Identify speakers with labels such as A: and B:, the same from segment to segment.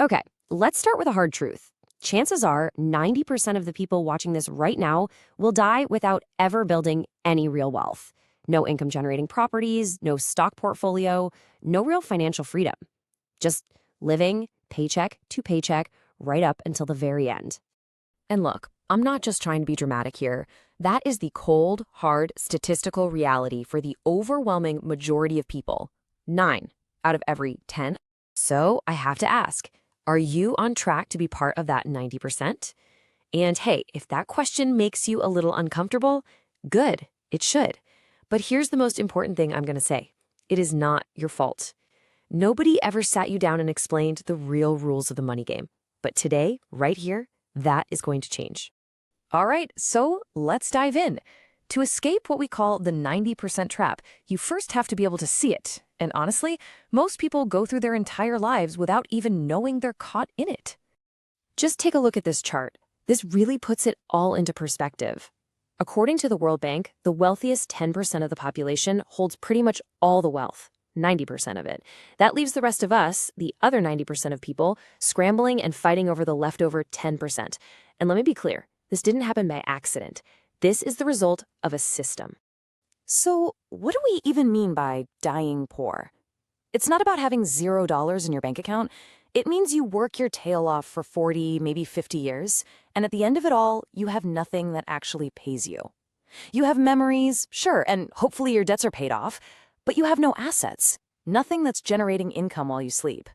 A: Okay, let's start with a hard truth. Chances are 90% of the people watching this right now will die without ever building any real wealth. No income generating properties, no stock portfolio, no real financial freedom. Just living paycheck to paycheck right up until the very end. And look, I'm not just trying to be dramatic here. That is the cold, hard, statistical reality for the overwhelming majority of people. 9 out of every 10. So I have to ask, are you on track to be part of that 90%? And hey, if that question makes you a little uncomfortable, good, it should. But here's the most important thing I'm going to say. It is not your fault. Nobody ever sat you down and explained the real rules of the money game. But today, right here, that is going to change. All right, so let's dive in. To escape what we call the 90% trap, you first have to be able to see it. And honestly, most people go through their entire lives without even knowing they're caught in it. Just take a look at this chart. This really puts it all into perspective. According to the World Bank, the wealthiest 10% of the population holds pretty much all the wealth, 90% of it. That leaves the rest of us, the other 90% of people, scrambling and fighting over the leftover 10%. And let me be clear, this didn't happen by accident. This is the result of a system.
B: So, what do we even mean by dying poor? It's not about having $0 in your bank account. It means you work your tail off for 40, maybe 50 years, and at the end of it all, you have nothing that actually pays you. You have memories, sure, and hopefully your debts are paid off, but you have no assets, nothing that's generating income while you sleep.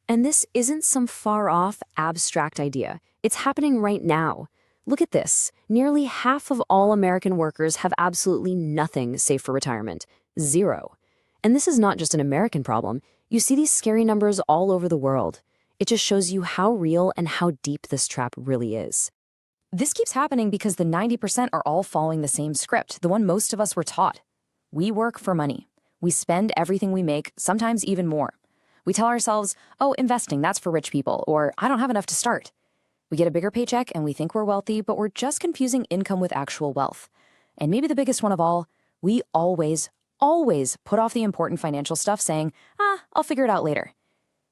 A: And this isn't some far-off, abstract idea. It's happening right now. Look at this. Nearly half of all American workers have absolutely nothing saved for retirement. 0. And this is not just an American problem. You see these scary numbers all over the world. It just shows you how real and how deep this trap really is.
B: This keeps happening because the 90% are all following the same script, the one most of us were taught. We work for money. We spend everything we make, sometimes even more. We tell ourselves, oh, investing, that's for rich people, or I don't have enough to start. We get a bigger paycheck and we think we're wealthy, but we're just confusing income with actual wealth. And maybe the biggest one of all, we always put off the important financial stuff saying, I'll figure it out later.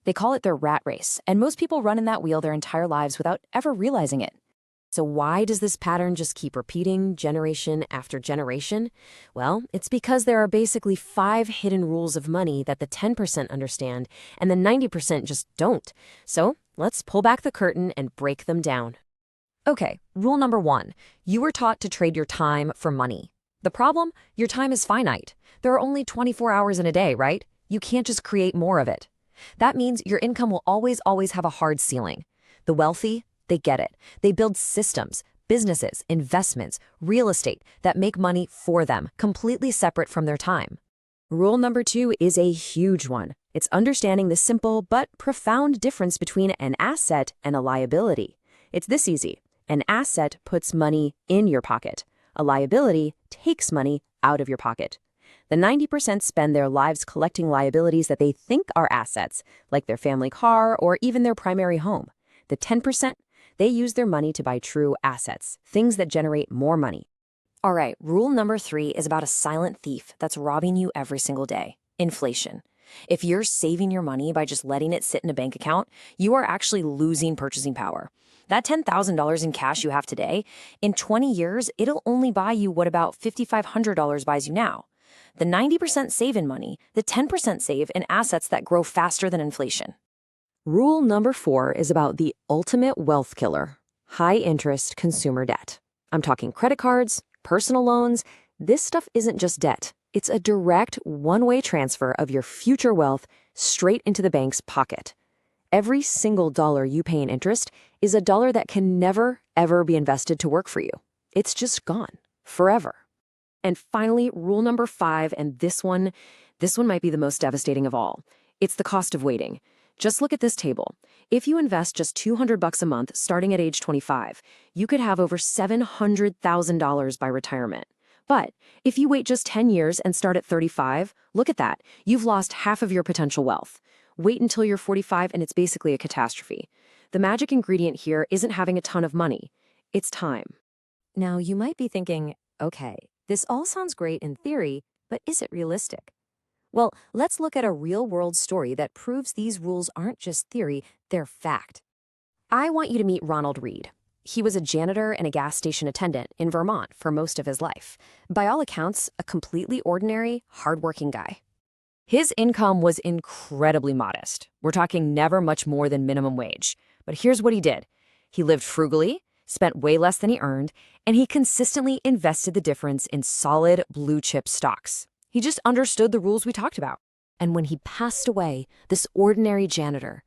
B: They call it their rat race, and most people run in that wheel their entire lives without ever realizing it.
A: So why does this pattern just keep repeating generation after generation? Well, it's because there are basically 5 hidden rules of money that the 10% understand and the 90% just don't. So let's pull back the curtain and break them down. Okay, rule number 1. You were taught to trade your time for money. The problem? Your time is finite. There are only 24 hours in a day, right? You can't just create more of it. That means your income will always have a hard ceiling. The wealthy, they get it. They build systems, businesses, investments, real estate that make money for them, completely separate from their time. Rule number 2 is a huge one. It's understanding the simple but profound difference between an asset and a liability. It's this easy. An asset puts money in your pocket. A liability takes money out of your pocket. The 90% spend their lives collecting liabilities that they think are assets, like their family car or even their primary home. The 10%, they use their money to buy true assets, things that generate more money. All right, rule number 3 is about a silent thief that's robbing you every single day: inflation. If you're saving your money by just letting it sit in a bank account, you are actually losing purchasing power. That $10,000 in cash you have today, in 20 years, it'll only buy you what about $5,500 buys you now. The 90% save in money, the 10% save in assets that grow faster than inflation. Rule number 4 is about the ultimate wealth killer: high-interest consumer debt. I'm talking credit cards, personal loans. This stuff isn't just debt. It's a direct one-way transfer of your future wealth straight into the bank's pocket. Every single dollar you pay in interest is a dollar that can never, ever be invested to work for you. It's just gone, forever. And finally, rule number 5, and this one might be the most devastating of all. It's the cost of waiting. Just look at this table. If you invest just $200 a month starting at age 25, you could have over $700,000 by retirement. But if you wait just 10 years and start at 35, look at that. You've lost half of your potential wealth. Wait until you're 45 and it's basically a catastrophe. The magic ingredient here isn't having a ton of money. It's time. Now, you might be thinking, okay, this all sounds great in theory, but is it realistic? Well, let's look at a real-world story that proves these rules aren't just theory, they're fact. I want you to meet Ronald Read. He was a janitor and a gas station attendant in Vermont for most of his life. By all accounts, a completely ordinary, hardworking guy. His income was incredibly modest. We're talking never much more than minimum wage. But here's what he did. He lived frugally, spent way less than he earned, and he consistently invested the difference in solid blue-chip stocks. He just understood the rules we talked about. And when he passed away, this ordinary janitor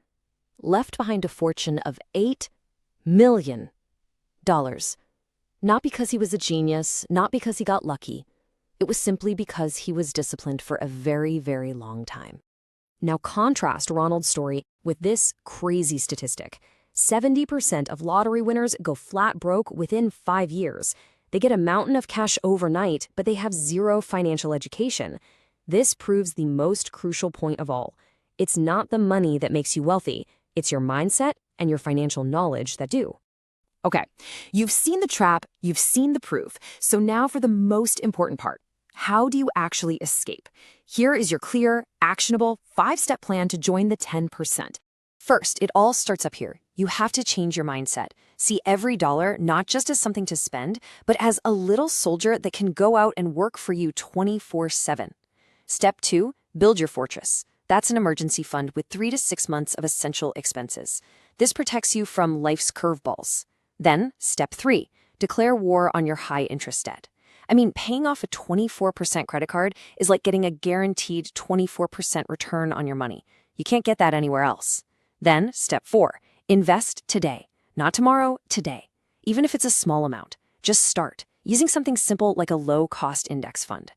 A: left behind a fortune of $8 million. Not because he was a genius, not because he got lucky. It was simply because he was disciplined for a very, very long time. Now contrast Ronald's story with this crazy statistic. 70% of lottery winners go flat broke within 5 years. They get a mountain of cash overnight, but they have zero financial education. This proves the most crucial point of all. It's not the money that makes you wealthy. It's your mindset and your financial knowledge that do. Okay, you've seen the trap, you've seen the proof. So now for the most important part. How do you actually escape? Here is your clear, actionable, 5-step plan to join the 10%. First, it all starts up here. You have to change your mindset. See every dollar not just as something to spend, but as a little soldier that can go out and work for you 24/7. Step 2, build your fortress. That's an emergency fund with 3 to 6 months of essential expenses. This protects you from life's curveballs. Then, step 3, declare war on your high-interest debt. I mean, paying off a 24% credit card is like getting a guaranteed 24% return on your money. You can't get that anywhere else. Then, step 4, invest today. Not tomorrow, today. Even if it's a small amount, just start, using something simple like a low-cost index fund.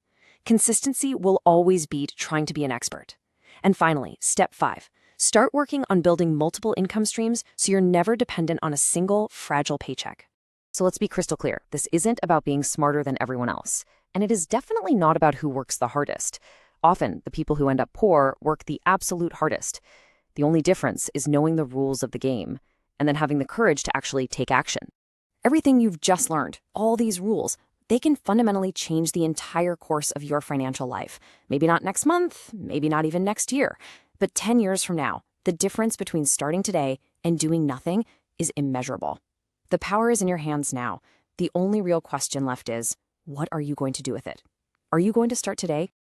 A: Consistency will always beat trying to be an expert. And finally, step 5, start working on building multiple income streams so you're never dependent on a single, fragile paycheck. So let's be crystal clear. This isn't about being smarter than everyone else. And it is definitely not about who works the hardest. Often, the people who end up poor work the absolute hardest. The only difference is knowing the rules of the game and then having the courage to actually take action. Everything you've just learned, all these rules, they can fundamentally change the entire course of your financial life. Maybe not next month, maybe not even next year, but 10 years from now, the difference between starting today and doing nothing is immeasurable. The power is in your hands now. The only real question left is, what are you going to do with it? Are you going to start today